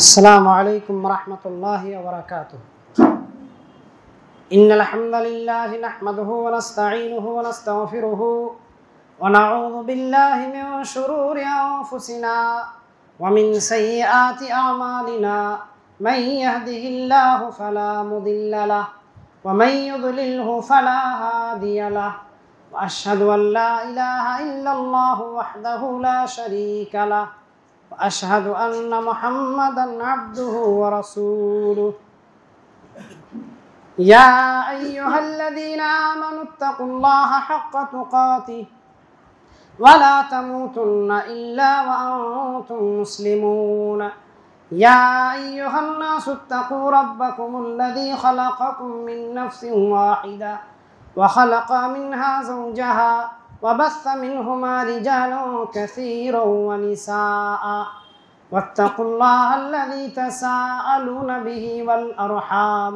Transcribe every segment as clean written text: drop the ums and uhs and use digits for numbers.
السلام عليكم ورحمة الله وبركاته. إن الحمد لله نحمده ونستعينه ونستغفره ونعوذ بالله من شرور أنفسنا ومن سيئات أعمالنا. من يهده الله فلا مضل له ومن يضلله فلا هادي له. وأشهد أن لا إله إلا الله وحده لا شريك له وأشهد أن محمدًا عبده ورسوله. يا أيها الذين آمنوا اتقوا الله حق تقاته ولا تموتن إلا وأنتم مسلمون. يا أيها الناس اتقوا ربكم الذي خلقكم من نفس واحدة وخلق منها زوجها وبث منهما رجالا كثيرا ونساء. واتقوا الله الذي تساءلون به والأرحام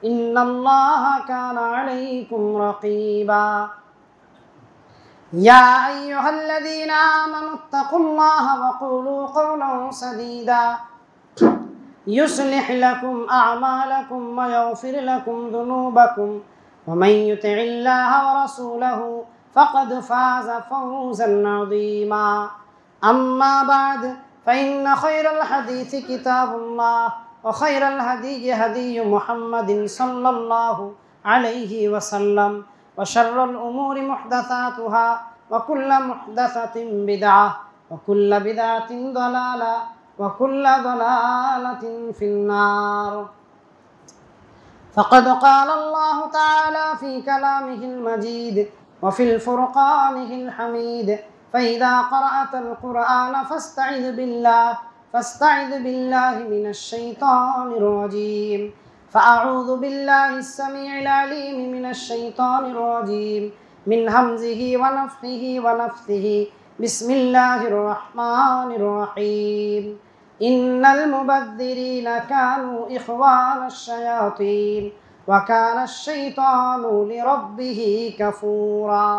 إن الله كان عليكم رقيبا. يا أيها الذين آمنوا اتقوا الله وقولوا قولا سديدا يصلح لكم أعمالكم ويغفر لكم ذنوبكم ومن يطع الله ورسوله فقد فاز فوزا عظيما. أما بعد فإن خير الحديث كتاب الله وخير الهدي هدي محمد صلى الله عليه وسلم وشر الأمور محدثاتها وكل محدثة بدعة وكل بدعة ضلالة وكل ضلالة في النار. فقد قال الله تعالى في كلامه المجيد وفي الفرقانه الحميد: فإذا قرأت القرآن فاستعذ بالله من الشيطان الرجيم. فأعوذ بالله السميع العليم من الشيطان الرجيم من همزه ونفخه ونفثه. بسم الله الرحمن الرحيم. إن المبذرين كانوا إخوان الشياطين وكان الشيطان لربه كفورا.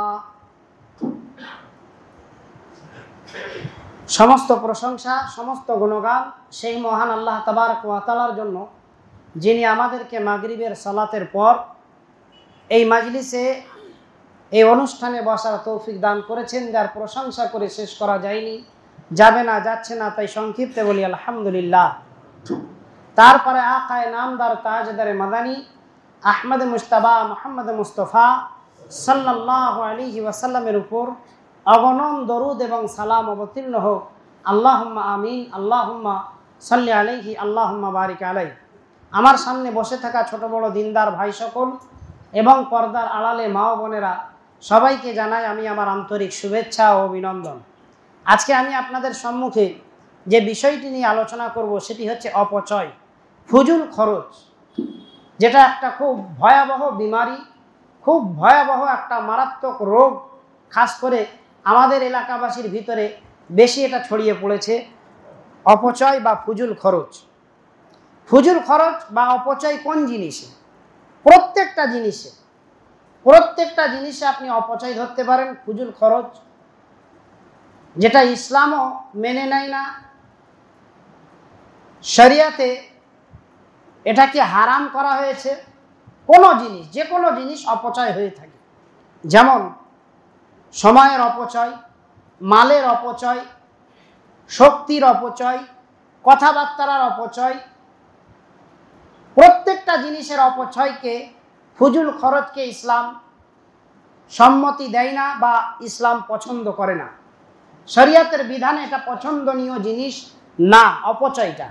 সমস্ত প্রশংসা, সমস্ত গুণগান সেই মহান আল্লাহ তাবারক ওয়া তাআলার জন্য, যিনি আমাদেরকে মাগরিবের সালাতের পর এই মাজলিসে, এই অনুষ্ঠানে বসার তৌফিক দান করেছেন, যার প্রশংসা করে শেষ করা যায়নি, যাবে না, যাচ্ছে না, তাই সংক্ষিপ্তে বলি আলহামদুলিল্লাহ। তারপরে আকায়ে নামদার তাজদারে মাদানী আহমদ মুজতবা মুহাম্মদ মুস্তফা সাল্লাল্লাহু আলাইহি ওয়াসাল্লামের উপর অগণন দরুদ এবং সালাম অবতীর্ণ হোক। আল্লাহুম্মা আমিন। আল্লাহুম্মা সাল্লি আলাইহি আল্লাহুম্মা বারিক আলাইহি। আমার সামনে বসে থাকা ছোট বড় দিনদার ভাই সকল এবং পর্দার আড়ালে মা ও বোনেরা, সবাইকে জানাই আমি আমার আন্তরিক শুভেচ্ছা ও অভিনন্দন। আজকে আমি আপনাদের সম্মুখে যে বিষয়টি নিয়ে আলোচনা করব সেটি হচ্ছে অপচয়, ফুজুল খরচ, যেটা একটা খুব ভয়াবহ বিমারি, খুব ভয়াবহ একটা মারাত্মক রোগ। খাস করে আমাদের এলাকাবাসীর ভিতরে বেশি এটা ছড়িয়ে পড়েছে, অপচয় বা ফুজুল খরচ। ফুজুল খরচ বা অপচয় কোন জিনিসে? প্রত্যেকটা জিনিসে আপনি অপচয় ধরতে পারেন, ফুজুল খরচ, যেটা ইসলামও মেনে নেয় না। শরিয়াতে এটাকে হারাম করা হয়েছে। কোনো জিনিস, যে কোনো জিনিস অপচয় হয়ে থাকে, যেমন সময়ের অপচয়, মালের অপচয়, শক্তির অপচয়, কথাবার্তার অপচয়, প্রত্যেকটা জিনিসের অপচয়কে, ফুজুল খরচকে ইসলাম সম্মতি দেয় না বা ইসলাম পছন্দ করে না। শরিয়াতের বিধানে এটা পছন্দনীয় জিনিস না। অপচয়টা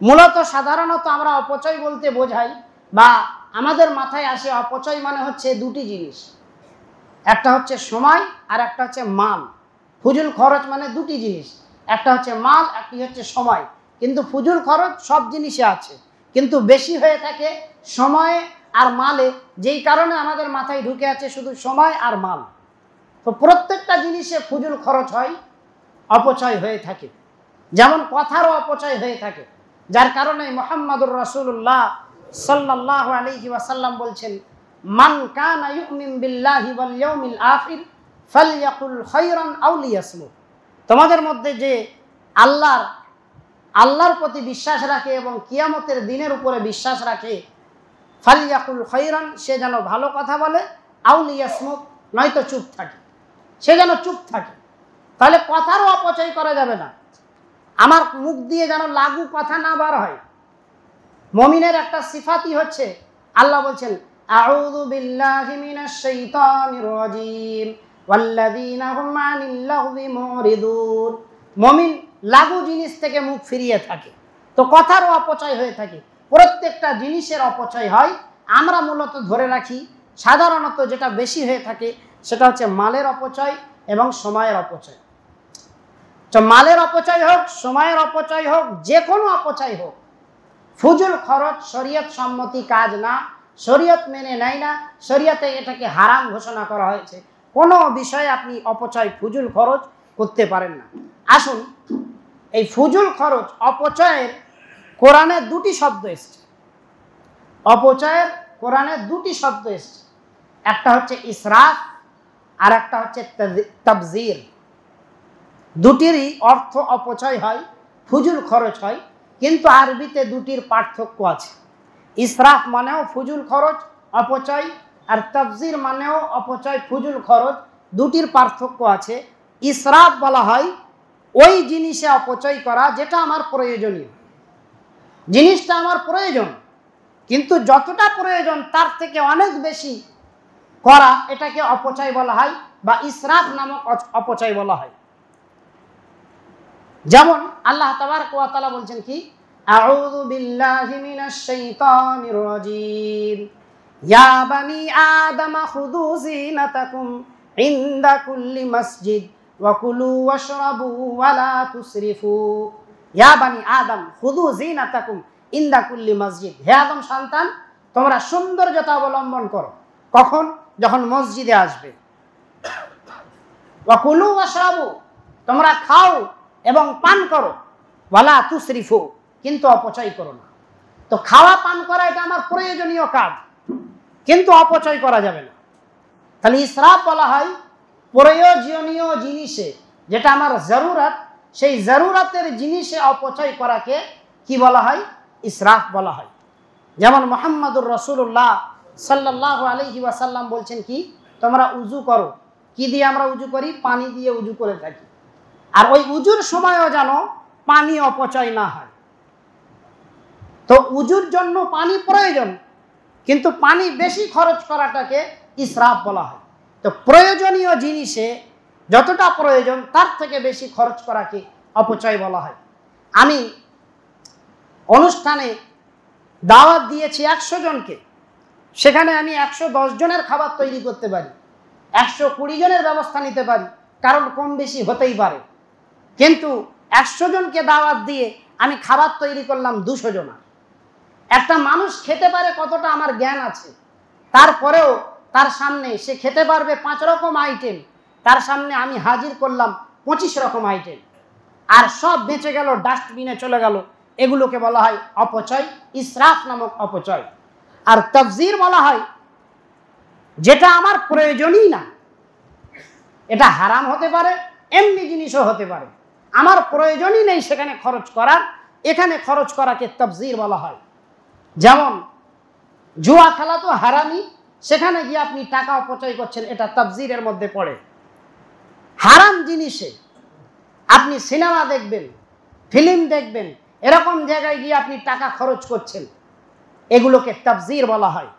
মূলত সাধারণত আমরা অপচয় বলতে বোঝাই বা আমাদের মাথায় আসে, অপচয় মানে হচ্ছে দুটি জিনিস, একটা হচ্ছে সময় আর একটা হচ্ছে মাল। ফুজুল খরচ মানে দুটি জিনিস, একটা হচ্ছে মাল, একটি হচ্ছে সময়। কিন্তু ফুজুল খরচ সব জিনিসে আছে, কিন্তু বেশি হয়ে থাকে সময়ে আর মালে, যেই কারণে আমাদের মাথায় ঢুকে আছে শুধু সময় আর মাল। তো প্রত্যেকটা জিনিসে ফুজুল খরচ হয়, অপচয় হয়ে থাকে। যেমন কথারও অপচয় হয়ে থাকে, যার কারণে মুহাম্মদুর রাসূলুল্লাহ সাল্লাল্লাহু আলাইহি ওয়াসাল্লাম বলছেন, মান কানা ইউমিন বিল্লাহি ওয়াল ইয়াউমিল আখির ফালইয়াকুল খায়রান আও লিয়াসমুত। তোমাদের মধ্যে যে আল্লাহর আল্লাহর প্রতি বিশ্বাস রাখে এবং কিয়ামতের দিনের উপরে বিশ্বাস রাখে, ফালিয়াকুল খাইরান, সে যেন ভালো কথা বলে, আও লিয়াসমুত, নয়তো চুপ থাকে, সে যেন চুপ থাকে। তাহলে কথারও অপচয় করা যাবে না, আমার মুখ দিয়ে যেন লাগু কথা না বার হয়। মুমিনের একটা সিফাতই হচ্ছে, আল্লাহ বলছেন আউযু বিল্লাহি মিনাশ শাইতানির রাজিম ওয়াল্লাযীনা হুম আনিল লাগযি মুরিদুন। মুমিন লাগু জিনিস থেকে মুখ ফিরিয়ে থাকে, তো কথারও অপচয় হয়ে থাকে, প্রত্যেকটা জিনিসের অপচয় হয়। আমরা মূলত ধরে রাখি সাধারণত যেটা বেশি হয়ে থাকে সেটা হচ্ছে মালের অপচয় এবং সময়ের অপচয়। তো মালের অপচয় হোক, সময়ের অপচয় হোক, যে কোনো অপচয় হোক, ফুজুল খরচ শরীয়ত সম্মতি কাজ না, শরীয়ত মেনে নেয় না, শরীয়তে এটাকে হারাম ঘোষণা করা হয়েছে। কোনো বিষয়ে আপনি অপচয় ফুজুল খরচ করতে পারেন না। আসুন, এই ফুজুল খরচ অপচয়ের কোরআনে দুটি শব্দ এসছে, অপচয়ের কোরআনে দুটি শব্দ এসছে, একটা হচ্ছে ইসরাফ আর একটা হচ্ছে তাবজির। দুটিরই অর্থ অপচয় হয়, ফুজুল খরচ হয়, কিন্তু আরবিতে দুটির পার্থক্য আছে। ইসরাফ মানেও ফুজুল খরচ অপচয়, আর তাবজির মানেও অপচয় ফুজুল খরচ, দুটির পার্থক্য আছে। ইসরাফ বলা হয় ওই জিনিসে অপচয় করা যেটা আমার প্রয়োজনীয়, জিনিসটা আমার প্রয়োজন, কিন্তু যতটা প্রয়োজন তার থেকে অনেক বেশি করা, এটাকে অপচয় বলা হয় বা ইসরাফ নামক অপচয় বলা হয়। যেমন আল্লাহ তাবারক ওয়া তাআলা বলছেন কি, আউযু বিল্লাহি মিনাশ শাইতানির রাজিম ইয়া বানি আদম খুযু যিনাতাকুম ইনদা কুল্লি মসজিদ ওয়া কুলু ওয়াশরাবু ওয়া লা তুসরিফু। ইয়া বানি আদম খুযু যিনাতাকুম ইনদা কুল্লি মসজিদ, হে আদম সন্তান, তোমরা সৌন্দর্যতা অবলম্বন করো, কখন? যখন মসজিদে আসবে। ওয়া কুলু ওয়াশরাবু, তোমরা খাও এবং পান করো, ওয়ালা তুসরিফু, কিন্তু অপচয় করো না। তো খাওয়া পান করা এটা আমার প্রয়োজনীয় কাজ, কিন্তু অপচয় করা যাবে না। তাহলে ইসরাফ বলা হয় প্রয়োজনীয় জিনিসে, যেটা আমার জরুরত, সেই জরুরতের জিনিসে অপচয় করাকে কি বলা হয়? ইসরাফ বলা হয়। যেমন মুহাম্মদুর রাসূলুল্লাহ সাল্লাল্লাহু আলাইহি ওয়াসাল্লাম বলছেন কি, তোমরা উযু করো। কি দিয়ে আমরা উযু করি? পানি দিয়ে উযু করে থাকি। আর ওই উযুর সময়ও যেন পানি অপচয় না হয়। তো উযুর জন্য পানি প্রয়োজন, কিন্তু পানি বেশি খরচ করাটাকে ইসরাফ বলা হয়। তো প্রয়োজনীয় জিনিসে যতটা প্রয়োজন তার থেকে বেশি খরচ করাকে অপচয় বলা হয়। আমি অনুষ্ঠানে দাওয়াত দিয়েছি 100 জনকে, সেখানে আমি 110 জনের খাবার তৈরি করতে পারি, 120 জনের ব্যবস্থা নিতে পারি, কারণ কম বেশি হতেই পারে। কিন্তু 100 জনকে দাওয়াত দিয়ে আমি খাবার তৈরি করলাম 200 জনা। একটা মানুষ খেতে পারে কতটা আমার জ্ঞান আছে, তারপরেও তার সামনে সে খেতে পারবে 5 রকম আইটেম, তার সামনে আমি হাজির করলাম 25 রকম আইটেম, আর সব বেঁচে গেল, ডাস্টবিনে চলে গেল। এগুলোকে বলা হয় অপচয়, ইসরাফ নামক অপচয়। আর তাবজির বলা হয় যেটা আমার প্রয়োজনই না, এটা হারাম হতে পারে, এমনি জিনিসও হতে পারে, আমার প্রয়োজনই নেই সেখানে খরচ করার, এখানে খরচ করাকে তাবজির বলা হয়। যেমন জুয়া খেলা তো হারামই, সেখানে গিয়ে আপনি টাকা অপচয় করছেন, এটা তাবজিরের মধ্যে পড়ে। হারাম জিনিসে আপনি সিনেমা দেখবেন, ফিল্ম দেখবেন, এরকম জায়গায় গিয়ে আপনি টাকা খরচ করছেন, এগুলোকে তাবজির বলা হয়।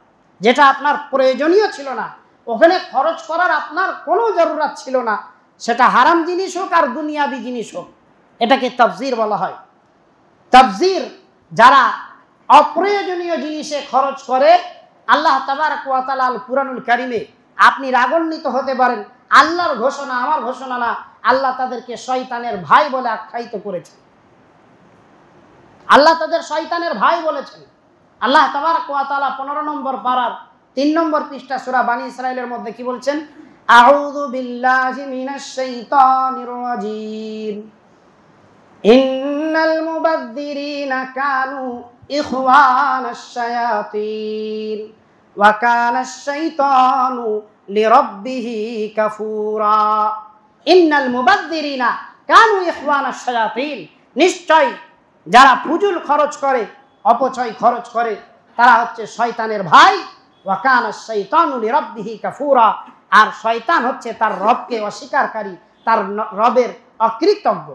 যেটা আপনার প্রয়োজনীয় ছিল না, ওখানে খরচ করার আপনার কোনো জরুরত ছিল না, সেটা হারাম জিনিস হোক আর দুনিয়াবি জিনিস হোক, এটাকে তাবজির বলা হয়। তাবজির যারা অপ্রয়োজনীয় জিনিসে খরচ করে, আল্লাহ তাবারক ওয়া তাআলা আল কুরআনুল কারীমে আপনি রাগান্বিত হতে পারেন, আল্লাহর ঘোষণা, আমার ঘোষণা না, আল্লাহ তাদেরকে শয়তানের ভাই বলে আখ্যায়িত করেছেন। আল্লাহ তাদের শয়তানের ভাই বলেছেন। আল্লাহ তাবারক ওয়া তাআলা 15 নম্বর পারার 3 নম্বর পৃষ্ঠা সূরা বানী ইসরাঈলের মধ্যে কি বলছেন? আউযু বিল্লাহি মিনাশ শাইতানির রাজীম ইন্নাল মুবাযযিরিনা কানু ইখওয়ানাশ শায়াতিন ওয়া কানাশ শাইতানু লিরাব্বিহি কাফুরা। ইন্নাল মুবাযযিরিনা কানু ইখওয়ানাশ শায়াতিন, নিশ্চয় যারা ফুজুল খরচ করে, অপচয় খরচ করে, তারা হচ্ছে শয়তানের ভাই। ওয়া কানা শাইতানু লিরাব্বিহি কাফুরা, আর শয়তান হচ্ছে তার রবকে অস্বীকারী, তার রবের অকৃতজ্ঞ।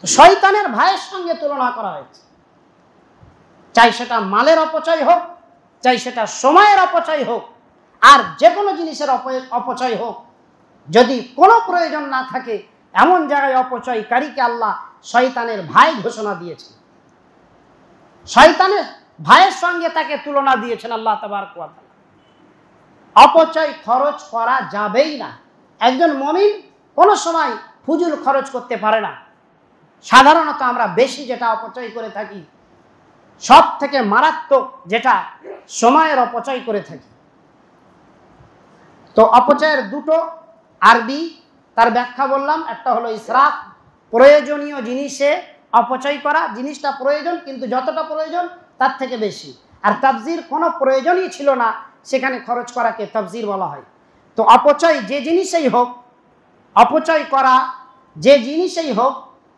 তো শয়তানের ভাইয়ের সঙ্গে তুলনা করা হয়েছে। চাই সেটা মালের অপচয় হোক, চাই সেটা সময়ের অপচয় হোক, আর যে কোনো জিনিসের অপচয় হোক, যদি কোনো প্রয়োজন না থাকে এমন জায়গায় অপচয়কারীকে আল্লাহ শয়তানের ভাই ঘোষণা দিয়েছেন। শয়তানের ভাইয়ের সঙ্গে তাকে তুলনা দিয়েছেন আল্লাহ তাবারক ওয়া তাআলা। অপচয় খরচ করা যাবেই না। একজন মুমিন কোনো সময় ফুজুল খরচ করতে পারে না। সাধারণত আমরা বেশি যেটা অপচয় করে থাকি, সব থেকে মারাত্মক যেটা সময়ের অপচয় করে থাকি। তো অপচয়ের দুটো আরবি তার ব্যাখ্যা বললাম। একটা হলো ইসরাফ, প্রয়োজনীয় জিনিসে অপচয় করা, জিনিসটা প্রয়োজন কিন্তু যতটা প্রয়োজন তার থেকে বেশি। আর তাবজির কোনো প্রয়োজনই ছিল না, সেখানে খরচ করাকে তাবজির বলা হয়। তো অপচয় যে জিনিসেই হোক, অপচয় করা যে জিনিসেই হোক,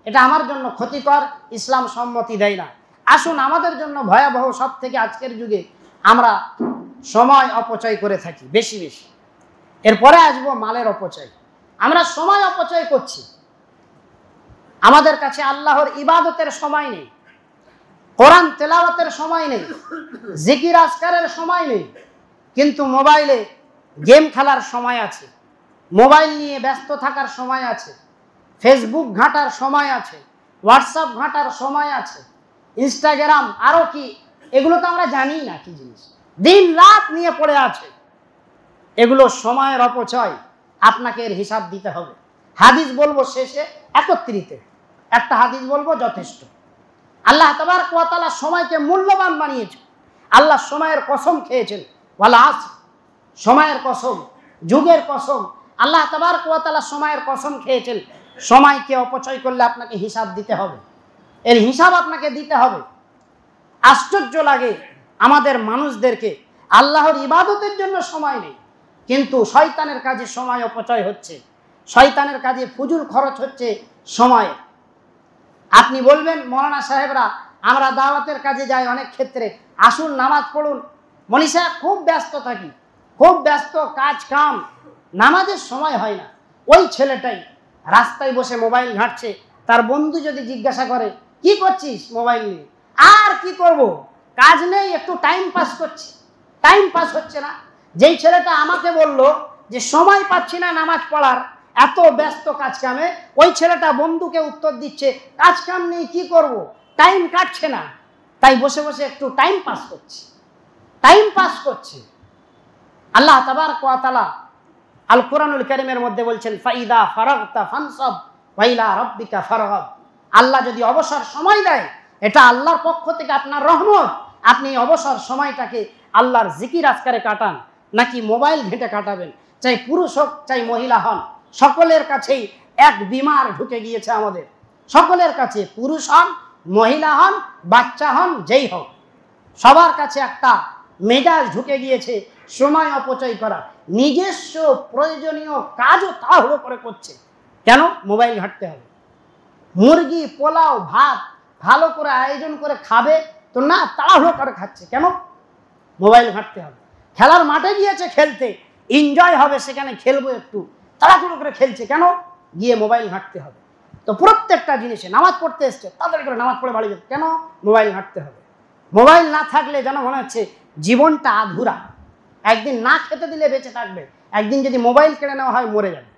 এটা আমার জন্য ক্ষতিকর, ইসলাম সম্মতি দেয় না। আসুন, আমাদের জন্য ভয়াবহ সব থেকে আজকের যুগে আমরা সময় অপচয় করে থাকি বেশি বেশি। এরপরে আসবো মালের অপচয়। আমরা সময় অপচয় করছি, আমাদের কাছে আল্লাহর ইবাদতের সময় নেই, কোরআন তেলাওয়াতের সময় নেই, জিকির আজকারের সময় নেই, কিন্তু মোবাইলে গেম খেলার সময় আছে, মোবাইল নিয়ে ব্যস্ত থাকার সময় আছে, ফেসবুক ঘাঁটার সময় আছে, হোয়াটসঅ্যাপ ঘাঁটার সময় আছে, ইনস্টাগ্রাম, আরও কি, এগুলো তো আমরা জানি না কি জিনিস, দিন রাত নিয়ে পড়ে আছে। এগুলো সময়ের অপচয়, আপনাকে এর হিসাব দিতে হবে। হাদিস বলবো শেষে 31-তে একটা হাদিস বলবো, যথেষ্ট। আল্লাহ তাবারক ওয়া তাআলা সময়কে মূল্যবান বানিয়েছেন। আল্লাহ সময়ের কসম খেয়েছেন, ওয়াল আসর, সময়ের কসম, যুগের কসম। আল্লাহ তাবারক ওয়া তাআলা সময়ের কসম খেয়েছেন। সময়কে অপচয় করলে আপনাকে হিসাব দিতে হবে, এর হিসাব আপনাকে দিতে হবে। আশ্চর্য লাগে আমাদের মানুষদেরকে, আল্লাহর ইবাদতের জন্য সময় নেই, কিন্তু শয়তানের কাজে সময় অপচয় হচ্ছে, শয়তানের কাজে ফুজুল খরচ হচ্ছে সময়ে। আপনি বলবেন, মৌলানা সাহেবরা আমরা দাওয়াতের কাজে যাই অনেক ক্ষেত্রে, আসুন নামাজ পড়ুন। মনি সাহেব খুব ব্যস্ত থাকি, খুব ব্যস্ত, কাজ কাম, নামাজের সময় হয় না। ওই ছেলেটাই রাস্তায় বসে মোবাইল ঘাঁটছে, তার বন্ধু যদি জিজ্ঞাসা করে কি করছিস মোবাইল নিয়ে, আর কি করব, কাজ নেই, একটু টাইম পাস করছি। টাইম পাস হচ্ছে না। যেই ছেলেটা আমাকে বলল যে সময় পাচ্ছি না নামাজ পড়ার, এত ব্যস্ত কাজ কামে, ওই ছেলেটা বন্ধুকে উত্তর দিচ্ছে কাজ কাম নেই, কি করব, টাইম কাটছে না, তাই বসে বসে একটু টাইম পাস করছি, টাইম পাস করছে। আল্লাহ তাবারক ওয়া তাআলা আল কোরআনুল কারীমের মধ্যে বলছেন, ফাইদা ফারাগতা ফানসাব ওয়া ইলা রাব্বিকা ফারগাব। আল্লাহ যদি অবসর সময় দেয়, এটা আল্লাহর পক্ষ থেকে আপনার রহমত। আপনি অবসর সময়টাকে আল্লাহর জিকির আজকারে কাটান, নাকি মোবাইল ঘেঁটে কাটাবেন। চাই পুরুষ হোক চাই মহিলা হন, সকলের কাছেই এক বিমার ঢুকে গিয়েছে আমাদের সকলের কাছে। পুরুষ হন, মহিলা হন, বাচ্চা হন, যেই হোক, সবার কাছে একটা মেজাজ ঢুকে গিয়েছে সময় অপচয় করা। নিজস্ব প্রয়োজনীয় কাজও তাড়াহুড়ো করে করছে। কেন? মোবাইল ঘাঁটতে হবে। মুরগি, পোলাও, ভাত ভালো করে আয়োজন করে খাবে তো না, তাড়াহুড়ো করে খাচ্ছে। কেন? মোবাইল ঘাঁটতে হবে। খেলার মাঠে গিয়েছে খেলতে, এনজয় হবে, সেখানে খেলবো একটু, তাড়াহুড়ো করে খেলছে। কেন? গিয়ে মোবাইল ঘাঁটতে হবে। তো প্রত্যেকটা জিনিসে, নামাজ পড়তে এসছে, তাড়াতাড়ি করে নামাজ পড়ে বাড়ি যাবে, কেন? মোবাইল ঘাঁটতে হবে। মোবাইল না থাকলে যেন মনে হচ্ছে জীবনটা আধুরা। একদিন না খেতে দিলে বেঁচে থাকবে, একদিন যদি মোবাইল কেড়ে নেওয়া হয় মরে যাবে।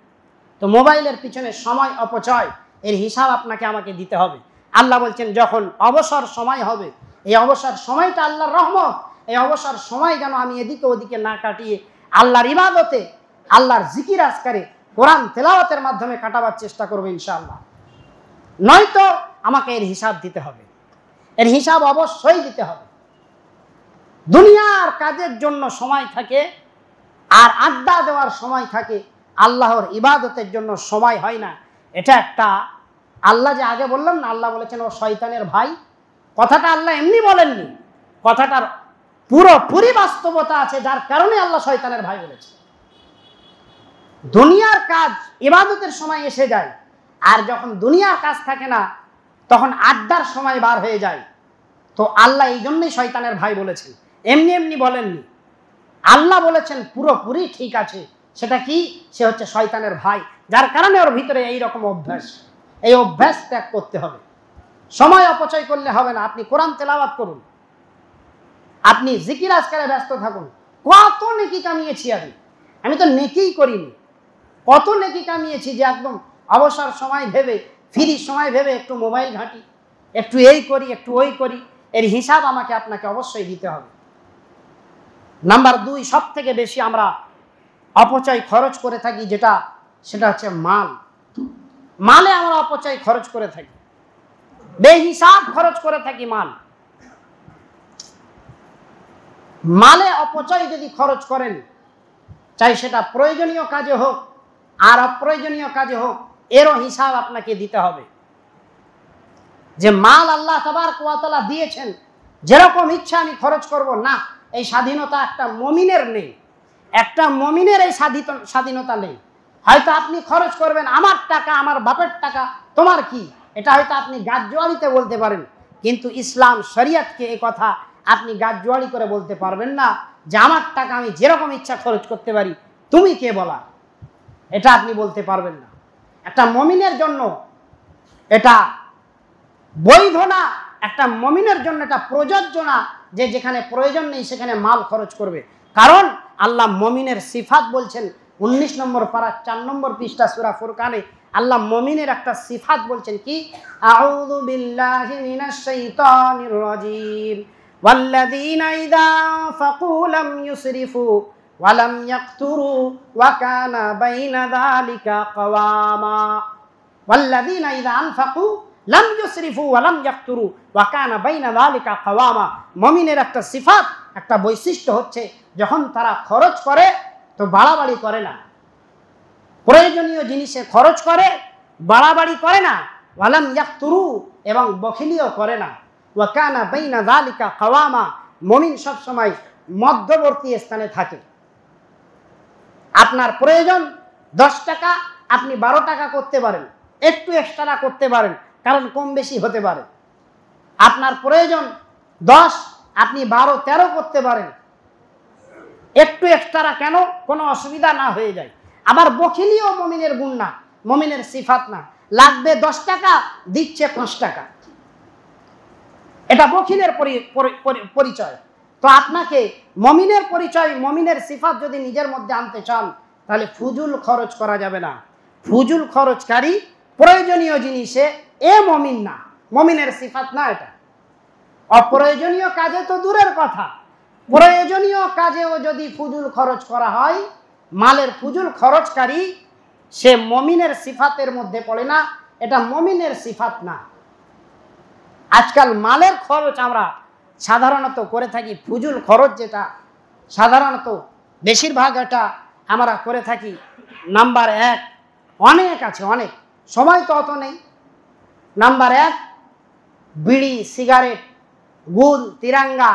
তো মোবাইলের পিছনে সময় অপচয়, এর হিসাব আপনাকে আমাকে দিতে হবে। আল্লাহ বলছেন, যখন অবসর সময় হবে, এই অবসর সময়টা আল্লাহর রহমত, এই অবসর সময় যেন আমি এদিকে ওদিকে না কাটিয়ে আল্লাহর ইবাদতে, আল্লাহর জিকির আজকারে, কোরআন তেলাওয়াতের মাধ্যমে কাটাবার চেষ্টা করবো ইনশাআল্লাহ। নয়তো আমাকে এর হিসাব দিতে হবে, এর হিসাব অবশ্যই দিতে হবে। দুনিয়ার কাজের জন্য সময় থাকে, আর আড্ডা দেওয়ার সময় থাকে, আল্লাহর ইবাদতের জন্য সময় হয় না। এটা একটা, আল্লাহ যে আগে বললাম না, আল্লাহ বলেছেন ও শয়তানের ভাই, কথাটা আল্লাহ এমনি বলেননি, কথাটার পুরোপুরি বাস্তবতা আছে, যার কারণে আল্লাহ শয়তানের ভাই বলেছে। দুনিয়ার কাজ ইবাদতের সময় এসে যায়, আর যখন দুনিয়ার কাজ থাকে না, তখন আড্ডার সময় বার হয়ে যায়। তো আল্লাহ এই জন্যই শয়তানের ভাই বলেছেন, এমনি এমনি বলেননি। আল্লাহ বলেছেন পুরোপুরি ঠিক আছে। সেটা কি? সে হচ্ছে শয়তানের ভাই, যার কারণে ওর ভিতরে এইরকম অভ্যাস। এই অভ্যাস ত্যাগ করতে হবে। সময় অপচয় করলে হবে না। আপনি কোরআন তেলাওয়াত করুন, আপনি জিকির আজকারে ব্যস্ত থাকুন। কত নেকি কামিয়েছি আমি তো নেকিই করিনি। কত নেকি কামিয়েছি যে একদম অবসর সময় ভেবে, ফ্রি সময় ভেবে একটু মোবাইল ঘাঁটি, একটু এই করি, একটু ওই করি। এর হিসাব আমাকে আপনাকে অবশ্যই দিতে হবে। নাম্বার 2, সব থেকে বেশি আমরা অপচয় খরচ করে থাকি সেটা হচ্ছে মাল। মালে আমরা অপচয় খরচ করে থাকি, বেহিসাব খরচ করে থাকি মালে অপচয় যদি খরচ করেন, চাই সেটা প্রয়োজনীয় কাজে হোক আর অপ্রয়োজনীয় কাজে হোক, এরও হিসাব আপনাকে দিতে হবে। যে মাল আল্লাহ তাবারক ওয়া তাআলা দিয়েছেন, যেরকম ইচ্ছা আমি খরচ করব না, এই স্বাধীনতা একটা মুমিনের নেই। একটা মুমিনের এই স্বাধীনতা নেই। হয়তো আপনি খরচ করবেন, আমার টাকা, আমার বাপের টাকা, তোমার কি, এটা হয়তো আপনি গাজ্জোয়ালিতে বলতে পারেন, কিন্তু ইসলাম শরিয়তকে এই কথা আপনি গাজ্জোয়ালি করে বলতে পারবেন না যে আমার টাকা আমি যেরকম ইচ্ছা খরচ করতে পারি, তুমি কে বলা, এটা আপনি বলতে পারবেন না। একটা মুমিনের জন্য এটা বৈধ না, একটা মুমিনের জন্য এটা প্রযোজ্য না যে যেখানে প্রয়োজন নেই সেখানে মাল খরচ করবে। কারণ আল্লাহ মুমিনের সিফাত বলছেন 19 নম্বর পারা 4 নম্বর পৃষ্ঠা সূরা ফুরকানে। আল্লাহ মুমিনের একটা সিফাত বলছেন কি? আউযু বিল্লাহি মিনাশ শাইতানির রাজিম ওয়াল্লাযীনা ইযা আনফাকু লাম ইউসরিফু ওয়া লাম ইয়াকতুরু ওয়া কানা বাইনা যালিকা কাওয়ামা। ওয়াল্লাযীনা ইযা আনফাকু লাম ইউসরিফু ওয়া লাম ইয়াকতুরু ওয়া কানা বাইনা যালিকা কাওয়ামা। মুমিনের একটা সিফাত, একটা বৈশিষ্ট্য হচ্ছে যখন তারা খরচ করে তো বাড়াবাড়ি করে না, প্রয়োজনীয় জিনিসে খরচ করে, বাড়াবাড়ি করে না। ওয়া লাম ইয়াকতুরু, এবং বখিলিও করে না। ওয়া কানা বাইনা যালিকা কাওয়ামা, মুমিন সব সময় মধ্যবর্তী স্থানে থাকে। আপনার প্রয়োজন 10 টাকা, আপনি 12 টাকা করতে পারেন, একটু এক্সট্রা করতে পারেন, কারণ কম বেশি হতে পারে। আপনার প্রয়োজন 10, আপনি 12-13 করতে পারেন, একটু এক্সট্রা কেন, কোনো অসুবিধা না হয়ে যায়। আবার বখিলিও মুমিনের গুণ না, মুমিনের সিফাত না। লাগবে 10 টাকা, দিচ্ছে 5 টাকা, এটা বখিলের পরিচয়। তো আপনাকে মুমিনের পরিচয়, মুমিনের সিফাত যদি নিজের মধ্যে আনতে চান, তাহলে ফুজুল খরচ করা যাবে না। ফুজুল খরচকারী প্রয়োজনীয় জিনিসে এ মুমিন না, মুমিনের সিফাত না এটা। অপ্রয়োজনীয় কাজে তো দূরের কথা, প্রয়োজনীয় কাজেও যদি ফুজুল খরচ করা হয়, মালের ফুজুল খরচকারী সে মুমিনের সিফাতের মধ্যে পড়ে না, এটা মুমিনের সিফাত না। আজকাল মালের খরচ আমরা সাধারণত করে থাকি, ফুজুল খরচ যেটা সাধারণত বেশিরভাগ এটা আমরা করে থাকি। নাম্বার 1, অনেক আছে, অনেক, সময় তো অত নেই। নাম্বার 1, বিড়ি, সিগারেট, গুল, তিরাঙ্গা,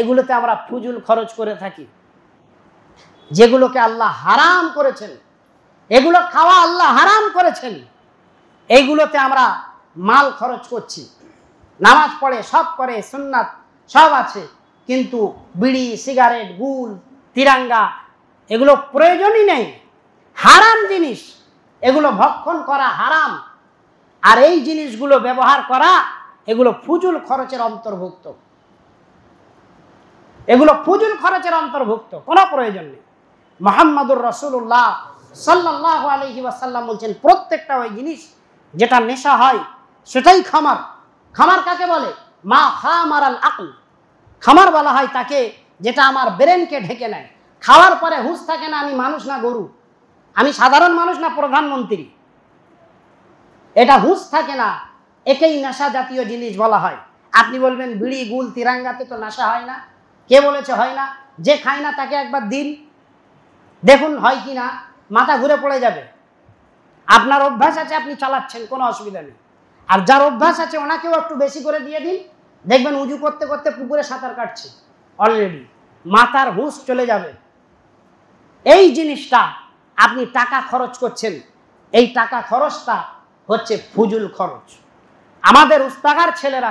এগুলোতে আমরা ফুজুল খরচ করে থাকি। যেগুলোকে আল্লাহ হারাম করেছেন, এগুলো খাওয়া আল্লাহ হারাম করেছেন, এইগুলোতে আমরা মাল খরচ করছি। নামাজ পড়ে, সব করে, সুন্নাত সব আছে, কিন্তু বিড়ি, সিগারেট, গুল, তিরাঙ্গা এগুলো প্রয়োজনই নেই, হারাম জিনিস, এগুলো ভক্ষণ করা হারাম। আর এই জিনিসগুলো ব্যবহার করা, এগুলো ফুজুল খরচের অন্তর্ভুক্ত, এগুলো ফুজুল খরচের অন্তর্ভুক্ত, কোনো প্রয়োজন নেই। মুহাম্মদুর রাসূলুল্লাহ সাল্লাল্লাহু আলাইহি ওয়াসাল্লাম বলছেন, প্রত্যেকটা ওই জিনিস যেটা নেশা হয় সেটাই খামার। খামার কাকে বলে? মা খামারাল আকল। খামার বলা হয় তাকে যেটা আমার ব্রেনকে ঢেকে নেয়। খাওয়ার পরে হুঁশ থাকে না, আমি মানুষ না গরু, আমি সাধারণ মানুষ না প্রধানমন্ত্রী, এটা হুঁশ থাকে না, একেই নেশা জাতীয় জিনিস বলা হয়। আপনি বলবেন বিড়ি, গুল, তিরাঙ্গাতে তো নেশা হয় না। কে বলেছে হয় না? যে খায় না তাকে একবার দিন, দেখুন হয় কি না, মাথা ঘুরে পড়ে যাবে। আপনার অভ্যাস আছে, আপনি চালাচ্ছেন, কোনো অসুবিধা নেই। আর যার অভ্যাস আছে ওনাকেও একটু বেশি করে দিয়ে দিন, দেখবেন উজু করতে করতে পুকুরে সাঁতার কাটছে অলরেডি, মাথার হুঁশ চলে যাবে। এই জিনিসটা আপনি টাকা খরচ করছেন, এই টাকা খরচটা হচ্ছে ফুজুল খরচ। আমাদের উস্তাগার ছেলেরা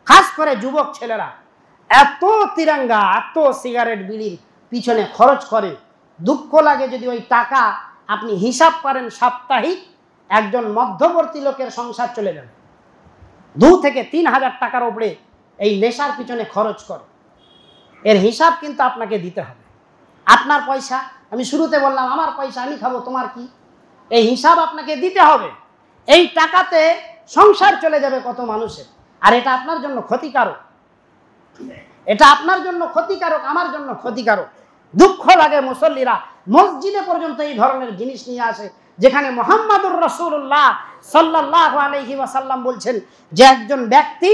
খাস করে যুবক ছেলেরা এত তিরঙ্গা, এত সিগারেট বিড়ির পিছনে খরচ করে, দুঃখ লাগে যদি ওই টাকা আপনি হিসাব করেন সাপ্তাহিক, একজন মধ্যবর্তী লোকের সংসার চলে যাবে। 2 থেকে 3 হাজার টাকার উপরে এই নেশার পিছনে খরচ করে। এর হিসাব কিন্তু আপনাকে দিতে হবে। আপনার পয়সা, আমি শুরুতে বললাম আমার পয়সা আমি খাবো, তোমার কি? এই হিসাব আপনাকে দিতে হবে। এই টাকাতে সংসার চলে যাবে কত মানুষের, আর এটা আপনার জন্য ক্ষতিকারক। এটা আপনার জন্য ক্ষতিকারক, আমার জন্য ক্ষতিকারক। দুঃখ লাগে মুসল্লিরা মসজিদে পর্যন্ত এই ধরনের জিনিস নিয়ে আসে, যেখানে মুহাম্মাদুর রাসূলুল্লাহ সাল্লাল্লাহু আলাইহি ওয়াসাল্লাম বলছেন যে একজন ব্যক্তি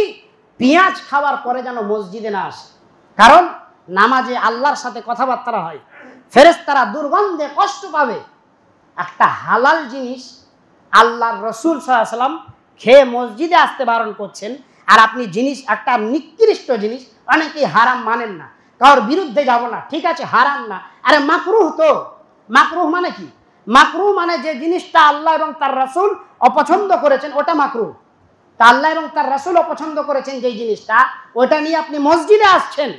পেঁয়াজ খাওয়ার পরে যেন মসজিদে না আসে, কারণ নামাজে আল্লাহর সাথে কথাবার্তা হয়, ফেরেশতারা দুর্গন্ধে কষ্ট পাবে। একটা হালাল জিনিস আল্লাহর রাসূল সাল্লাল্লাহু আলাইহি ওয়াসাল্লাম খেয়ে মসজিদে আসতে বারণ করছেন, আর আপনি জিনিস একটা নিকৃষ্ট জিনিস, অনেকেই হারাম মানেন না, কারোর বিরুদ্ধে যাব না, ঠিক আছে হারাম না, আরে মাকরুহ। তো মাকরুহ মানে কি? মাকরুহ মানে যে জিনিসটা আল্লাহ এবং তার রাসূল অপছন্দ করেছেন ওটা মাকরুহ। তা আল্লাহ এবং তার রাসূল অপছন্দ করেছেন যেই জিনিসটা, ওটা নিয়ে আপনি মসজিদে আসছেন।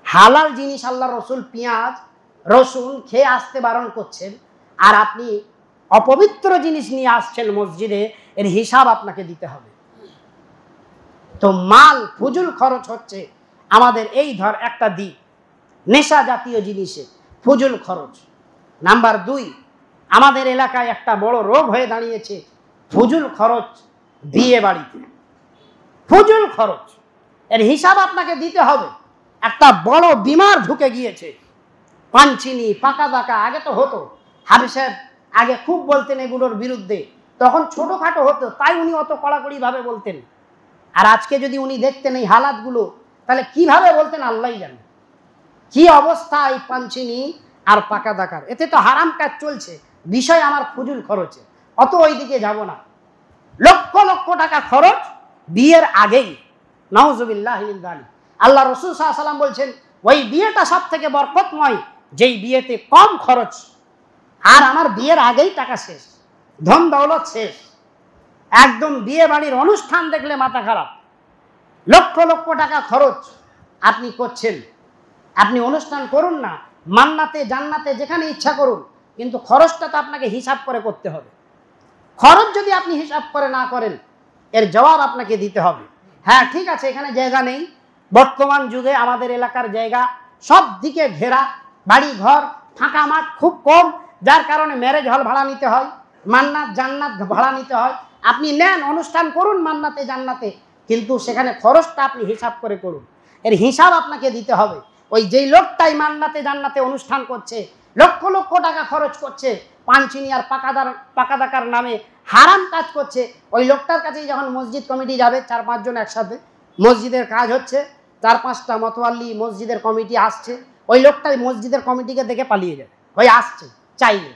হালাল জিনিস আল্লাহ রসুল পেঁয়াজ রসুন খেয়ে আসতে বারণ করছেন, আর আপনি অপবিত্র জিনিস নিয়ে আসছেন মসজিদে, এর হিসাব আপনাকে দিতে হবে। তো মাল ফুজুল খরচ হচ্ছে আমাদের এই একটা দিক, নেশা জাতীয় জিনিসে ফুজুল খরচ। নাম্বার 2, আমাদের এলাকায় একটা বড় রোগ হয়ে দাঁড়িয়েছে ফুজুল খরচ। বিয়ে বাড়িতে ফুজুল খরচ, এর হিসাব আপনাকে দিতে হবে। একটা বড় বিমার ঢুকে গিয়েছে, পানচিনি পাকা দাকা। আগে তো হতো, হাফেজ সাহেব আগে খুব বলতেন এগুলোর বিরুদ্ধে, তখন ছোটখাটো হতো, তাই উনি অত কড়াকড়ি ভাবে বলতেন। আর আজকে যদি উনি দেখতেন এই হালাতগুলো, তাহলে কিভাবে বলতেন আল্লাহই জানে। কি অবস্থা এই পানচিনি আর পাকা দাকার, এতে তো হারাম কাজ চলছে। বিষয় আমার ফুজুল খরচে, অত ওই দিকে যাব না। লক্ষ লক্ষ টাকা খরচ বিয়ের আগেই, নাউজুবিল্লাহ মিন যালিক। আল্লাহ রাসূল সাল্লাল্লাহু আলাইহি ওয়াসাল্লাম বলছেন ওই বিয়েটা সব থেকে বরকতময় যেই বিয়েতে কম খরচ। আর আমার বিয়ের আগেই টাকা শেষ, ধন দৌলত শেষ। একদম বিয়ে বাড়ির অনুষ্ঠান দেখলে মাথা খারাপ, লক্ষ লক্ষ টাকা খরচ আপনি করছেন। আপনি অনুষ্ঠান করুন না, মান্নাতে জান্নাতে যেখানে ইচ্ছা করুন, কিন্তু খরচটা তো আপনাকে হিসাব করে করতে হবে। খরচ যদি আপনি হিসাব করে না করেন, এর জবাব আপনাকে দিতে হবে। হ্যাঁ ঠিক আছে, এখানে জায়গা নেই, বর্তমান যুগে আমাদের এলাকার জায়গা সব দিকে ঘেরা, বাড়ি ঘর ফাঁকা মাঠ খুব কম, যার কারণে ম্যারেজ হল ভাড়া নিতে হয়, মান্নাত জান্নাত ভাড়া নিতে হয়। আপনি নেন, অনুষ্ঠান করুন মান্নাতে জান্নাতে, কিন্তু সেখানে খরচটা আপনি হিসাব করে করুন। এর হিসাব আপনাকে দিতে হবে। ওই যেই লোকটাই মান্নাতে জান্নাতে অনুষ্ঠান করছে, লক্ষ লক্ষ টাকা খরচ করছে, পানচিনি আর পাকা দাকার নামে হারাম কাজ করছে, ওই লোকটার কাছেই যখন মসজিদ কমিটি যাবে, 4-5 জন একসাথে মসজিদের কাজ হচ্ছে, 4-5টা মতোয়াল্লি মসজিদের কমিটি আসছে, ওই লোকটাই মসজিদের কমিটিকে দেখে পালিয়ে যাবে। ওই আসছে চাইলে,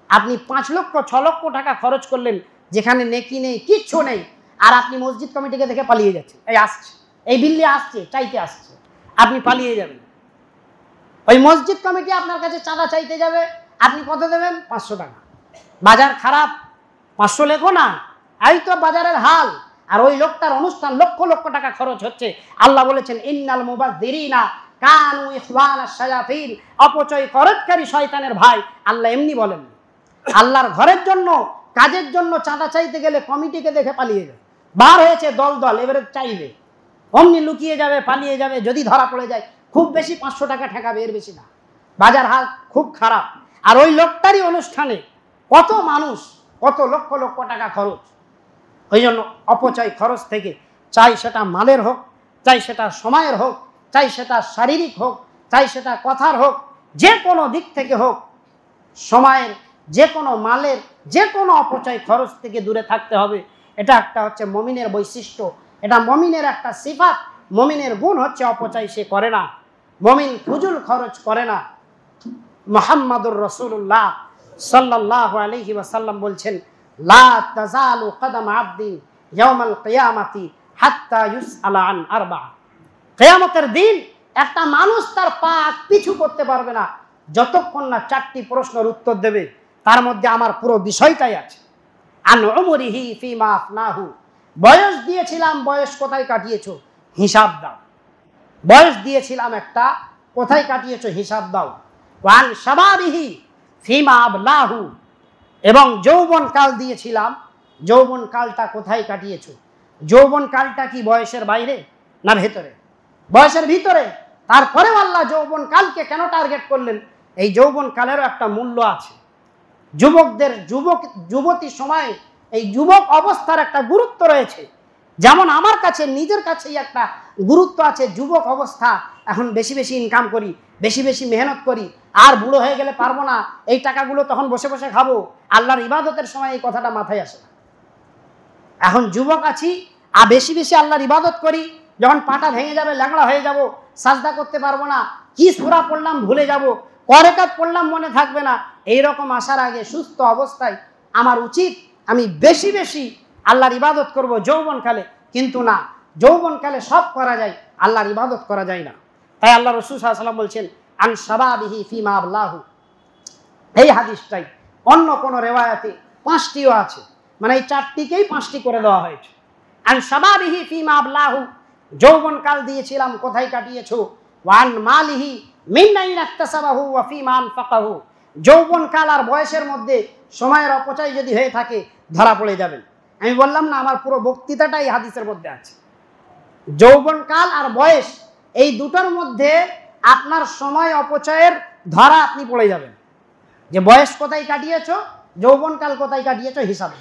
আপনি 5 লক্ষ 6 লক্ষ টাকা খরচ করলেন, যেখানে নেকি নেই, কিচ্ছু নেই, আর আপনি মসজিদ কমিটিকে দেখে পালিয়ে যাচ্ছেন। এই আসছে, এই বিল্লি আসছে, চাইতে আসছে, আপনি পালিয়ে যাবেন। ওই মসজিদ কমিটি আপনার কাছে চাঁদা চাইতে যাবে, আপনি কত দেবেন? 500 টাকা। বাজার খারাপ, 500 লেখো না, এই তো বাজারের হাল। আর ওই লোকটার অনুষ্ঠান লক্ষ লক্ষ টাকা খরচ হচ্ছে। আল্লাহ বলেছেন ইন্নাল মুবাযযিরিনা কানু ইখওয়ানাশ শায়াতিন, অপচয় খরচকারী শয়তানের ভাই। আল্লাহ এমনি বলেন। আল্লাহর ঘরের জন্য, কাজের জন্য চাঁদা চাইতে গেলে কমিটিকে দেখে পালিয়ে যাবে। বার হয়েছে দল দল, এবারে চাইবে, অমনি লুকিয়ে যাবে, পালিয়ে যাবে। যদি ধরা পড়ে যায় খুব বেশি 500 টাকা ঠেকাবে, এর বেশি না। বাজার হাল খুব খারাপ। আর ওই লোকটারই অনুষ্ঠানে কত মানুষ, কত লক্ষ লক্ষ টাকা খরচ। ওই জন্য অপচয় খরচ থেকে, চাই সেটা মালের হোক, চাই সেটা সময়ের হোক, চাই সেটা শারীরিক হোক, চাই সেটা কথার হোক, যে কোনো দিক থেকে হোক, সময়ের, যে কোনো মালের, যে কোনো অপচয় খরচ থেকে দূরে থাকতে হবে। এটা একটা হচ্ছে মুমিনের বৈশিষ্ট্য, এটা মুমিনের একটা সিফাত। মুমিনের গুণ হচ্ছে অপচয় সে করে না, মুমিন ফুজুল খরচ করে না। মুহাম্মাদুর রাসূলুল্লাহ সাল্লাল্লাহু আলাইহি ওয়াসাল্লাম বলছেন লা তাজালু কদম আবদিন ইয়াউমাল কিয়ামাতি হাত্তা ইউসআলা আন আরবা। কিয়ামতের দিন একটা মানুষ তার পা পিছু করতে পারবে না যতক্ষণ না 4টি প্রশ্নের উত্তর দেবে। তার মধ্যে আমার পুরো বিষয়টাই আছে। আন উমরিহি ফিমা আফনাহু, বয়স দিয়েছিলাম, বয়স কোথায় কাটিয়েছো হিসাব দাও। বয়স দিয়েছিলাম একটা, কোথায় কাটিয়েছো হিসাব দাও। ওয়ান শাবাবিহি ফিমা আবলাহু, এবং যৌবন কাল দিয়েছিলাম, যৌবন কালটা কোথায় কাটিয়েছো। যৌবন কালটা কি বয়সের বাইরে না ভেতরে? বয়সের ভিতরে। তারপরেও আল্লাহ যৌবন কালকে কেন টার্গেট করলেন? এই যৌবন কালেরও একটা মূল্য আছে। যুবকদের যুবতী সময়ে এই যুবক অবস্থার একটা গুরুত্ব রয়েছে। যেমন আমার কাছে নিজের কাছেই একটা গুরুত্ব আছে। যুবক অবস্থা, এখন বেশি বেশি ইনকাম করি, বেশি বেশি মেহনত করি, আর বুড়ো হয়ে গেলে পারবো না, এই টাকাগুলো তখন বসে বসে খাবো, আল্লাহর ইবাদতের সময় এই কথাটা মাথায় আসে না। এখন যুবক আছি আর বেশি বেশি আল্লাহর ইবাদত করি, যখন পাটা ভেঙে যাবে, ল্যাংড়া হয়ে যাব, সাজদা করতে পারবো না, কি সূরা পড়লাম ভুলে যাব, করেকাত পড়লাম মনে থাকবে না, এইরকম আসার আগে সুস্থ অবস্থায় আমার উচিত আমি বেশি বেশি আল্লাহর ইবাদত করব যৌবনকালে। কিন্তু না, যৌবনকালে সব করা যায়, আল্লাহর ইবাদত করা যায় না। তাই আল্লাহ রাসূল সাল্লাল্লাহু আলাইহি ওয়াসাল্লাম বলছেন আন শাবাবিহি ফিমা আবলাহু। এই হাদিসটাই অন্য কোন রেওয়ায়াতে 5টিও আছে, মানে এই 4টিকেই 5টি করে দেওয়া হয়েছে। আন শাবাবিহি ফিমা আবলাহু, যৌবনকাল দিয়েছিলাম কোথায় কাটিয়েছো। ওয়ান মালিহি মিন আইন ইকতাসাবাহু ওয়া ফিমা আনফাকাহু, যৌবনকাল আর বয়সের মধ্যে সময়ের অপচয় যদি হয়ে থাকে ধরা পড়ে যাবেন। আমি বললাম না, আমার পুরো বক্তৃতাটাই হাদিসের মধ্যে আছে। যৌবনকাল আর বয়স এই দুটোর মধ্যে আপনার সময় অপচয়ের ধরা আপনি পড়ে যাবেন। যে বয়স কোথায় কাটিয়েছো, যৌবনকাল কোথায় কাটিয়েছো হিসাব।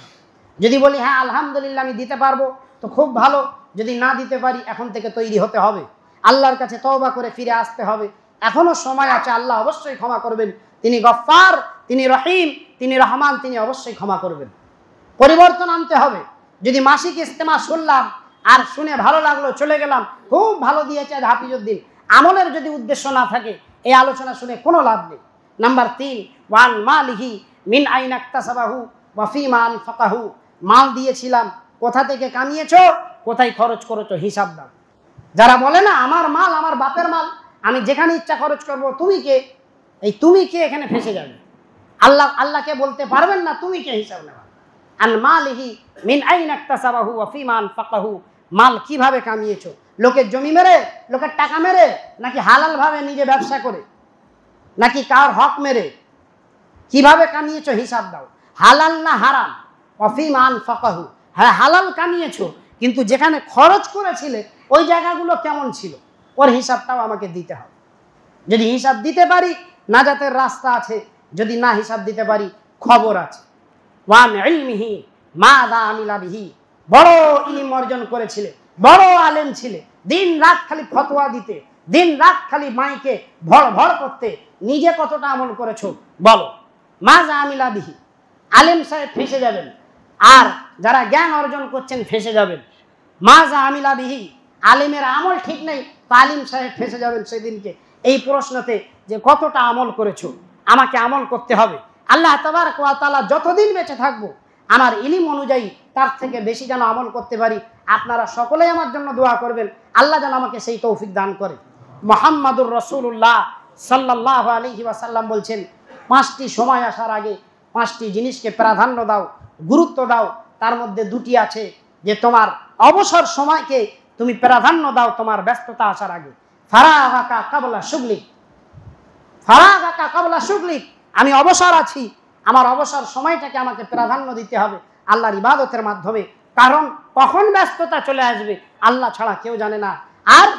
যদি বলি হ্যাঁ আলহামদুলিল্লাহ আমি দিতে পারবো তো খুব ভালো, যদি না দিতে পারি এখন থেকে তৈরি হতে হবে, আল্লাহর কাছে তওবা করে ফিরে আসতে হবে, এখনো সময় আছে, আল্লাহ অবশ্যই ক্ষমা করবেন, তিনি গফফার, তিনি রহিম, তিনি রহমান, তিনি অবশ্যই ক্ষমা করবেন। পরিবর্তন আনতে হবে। যদি মাসিক ইজতেমা শুনলাম আর শুনে ভালো লাগলো চলে গেলাম, খুব ভালো দিয়েছে হাফিজউদ্দিন, আমলের যদি উদ্দেশ্য না থাকে এই আলোচনা শুনে কোনো লাভ নেই। নাম্বার 3, ওয়ান মালিহি মিন আইন ইকতাসাবাহু ওয়া ফিমা আনফাকাহু, মাল দিয়েছিলাম কোথা থেকে কামিয়েছো, কোথায় খরচ করেছো হিসাব দাও। যারা বলে না আমার মাল আমার বাপের মাল, আমি যেখানে ইচ্ছা খরচ করব, তুমি কে? এই তুমি কে এখানে ফেসে যাবে। আল্লাহকে বলতে পারবেন না তুমি কে হিসাব নেওয়া। আন মালিহি মিন আইন ইকতাসাবাহু ওয়া ফিমা আনফাকাহু, মাল কিভাবে কামিয়েছো, লোকের জমি মেরে, লোকের টাকা মেরে, নাকি হালাল ভাবে নিজে ব্যবসা করে, নাকি কার হক মেরে, কিভাবে কামিয়েছো হিসাব দাও। হালাল না হারাম। ওয়া ফিমা আনফাকাহু, হ্যাঁ হালাল কামিয়েছো, কিন্তু যেখানে খরচ করেছিলে ওই জায়গাগুলো কেমন ছিল, ওর হিসাবটাও আমাকে দিতে হবে। যদি হিসাব দিতে পারি নাজাতের রাস্তা আছে, যদি না হিসাব দিতে পারি খবর আছে। ওয়ান ইলমিহি মাযা আমিলা বিহি, বড় ইলম অর্জন করেছিলে, বড় আলেম ছিলে, দিন রাত খালি ফতোয়া দিতে, দিন রাত খালি মাইকে ভড় ভড় করতে, নিজে কতটা আমল করেছো বলো। মাযা আমিলা বিহি, আলেম সাহেব ফেসে যাবেন, আর যারা জ্ঞান অর্জন করছেন ফেসে যাবেন। মাযা আমিলা বিহি, আলেমের আমল ঠিক নেই, তালিম সাহেব ফেসে যাবেন সেদিনকে এই প্রশ্নতে যে কতটা আমল করেছো। আমাকে আমল করতে হবে। আল্লাহ তাবারক ওয়া তাআলা যতদিন বেঁচে থাকবো আমার ইলম অনুযায়ী তার থেকে বেশি যেন আমল করতে পারি। আপনারা সকলেই আমার জন্য দোয়া করবেন, আল্লাহ যেন আমাকে সেই তৌফিক দান করে। মুহাম্মাদুর রাসূলুল্লাহ সাল্লাল্লাহু আলাইহি ওয়াসাল্লাম বলছেন 5টি সময় আসার আগে 5টি জিনিসকে প্রাধান্য দাও, গুরুত্ব দাও। তার মধ্যে 2টি আছে যে তোমার অবসর সময়কে তুমি প্রাধান্য দাও তোমার ব্যস্ততা আসার আগে। ফারাগাকা ক্বাবলা শুগলিক, ফারাগাকা ক্বাবলা শুগলিক, আমি অবসর আছি, আমার অবসর সময়টাকে আমাকে প্রাধান্য দিতে হবে আল্লাহর ইবাদতের মাধ্যমে, কারণ কখন ব্যস্ততা চলে আসবে আল্লাহ ছাড়া কেউ জানে না। আর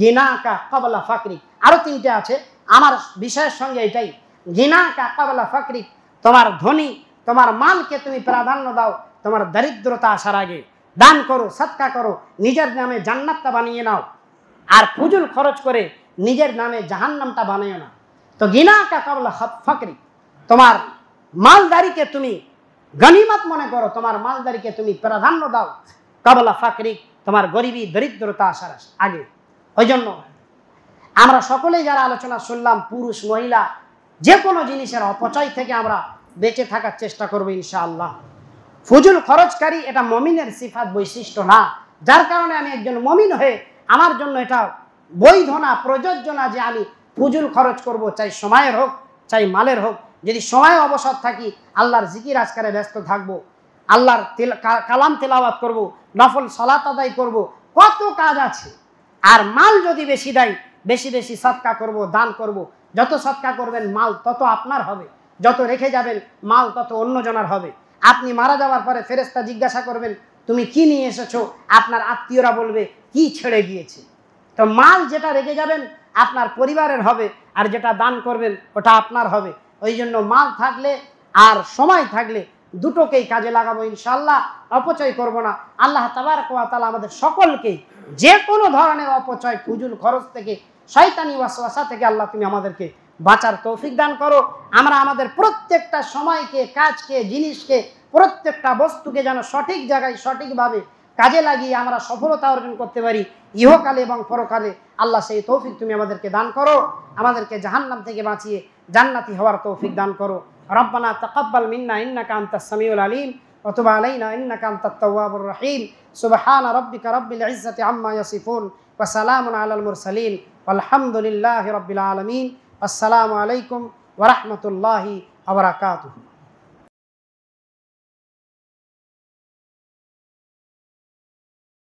গিনাকা ক্বাবলা ফাকরিক, আরো 3টে আছে আমার বিষয়ের সঙ্গে এটাই। গিনাকা ক্বাবলা ফাকরিক, তোমার ধনী তোমার মালকে তুমি প্রাধান্য দাও তোমার দারিদ্রতা আসার আগে। দান করো, সদকা করো, নিজের নামে জান্নাতটা বানিয়ে নাও, আর ফুজুল খরচ করে নিজের নামে জাহান্নামটা বানিও না। তো গিনাকা ক্বাবলা ফাকরিক, তোমার মালদারিকে তুমি গনিমত মনে করো, তোমার মালদারিকে তুমি প্রাধান্য দাও ক্বাবলা ফাকরিক, তোমার গরিবী দরিদ্রতা আসার আগে। ওই জন্য আমরা সকলেই যারা আলোচনা শুনলাম, পুরুষ মহিলা যে কোনো জিনিসের অপচয় থেকে আমরা বেঁচে থাকার চেষ্টা করবো ইনশাআল্লাহ। ফুজুল খরচকারী এটা মমিনের সিফাত, বৈশিষ্ট্য না, যার কারণে আমি একজন মমিন হয়ে আমার জন্য এটা বৈধ না, প্রযোজ্য না যে আমি ফুজুল খরচ করব, চাই সময়ের হোক চাই মালের হোক। যদি সময় অবসর থাকি আল্লাহর জিকির আজকারে ব্যস্ত থাকবো, আল্লাহর কালাম তেলাওয়াত করব, নফল সালাত আদায় করব, কত কাজ আছে। আর মাল যদি বেশি দেয়, বেশি বেশি সদকা করব, দান করব। যত সদকা করবেন মাল তত আপনার হবে, যত রেখে যাবেন মাল তত অন্যজনের হবে। আপনি মারা যাওয়ার পরে ফেরেশতা জিজ্ঞাসা করবেন তুমি কি নিয়ে এসেছো, আপনার আত্মীয়রা বলবে কি ছেড়ে গিয়েছে। তো মাল যেটা রেখে যাবেন আপনার পরিবারের হবে, আর যেটা দান করবেন ওটা আপনার হবে। ওই জন্য মাল থাকলে আর সময় থাকলে দুটোকেই কাজে লাগাবো ইনশাআল্লাহ, অপচয় করব না। আল্লাহ তাবারক ওয়া তাআলা আমাদের সকলকে যে কোনো ধরনের অপচয়, ফুজুল খরচ থেকে, শয়তানি ওয়াসওয়াসা থেকে আল্লাহ তুমি আমাদেরকে বাঁচার তৌফিক দান করো। আমরা আমাদের প্রত্যেকটা সময়কে, কাজকে, জিনিসকে, প্রত্যেকটা বস্তুকে যেন সঠিক জায়গায় সঠিকভাবে কাজে লাগিয়ে আমরা সফলতা অর্জন করতে পারি ইহকালে এবং পরকালে। আল্লাহ সেই তৌফিক তুমি আমাদেরকে দান করো। আমাদেরকে জাহান্নাম থেকে বাঁচিয়ে জান্নাতি হওয়ার তৌফিক দান করো। রব্বানা তাকাব্বাল মিন্না ইন্নাকা আনতাস সামিউল আলিম ওয়া তুব আলাইনা ইন্নাকা আনতাত তাওয়াবুর রহিম। সুবহানা রাব্বিকা রাব্বিল ইজ্জাতি আম্মা ইয়াসিফুন ওয়া সালামুন আলাল মুরসালিন ওয়ালহামদুলিল্লাহি রাব্বিল আলামিন। আসসালামু আলাইকুম ওয়া রাহমাতুল্লাহি ওয়া বারাকাতুহু।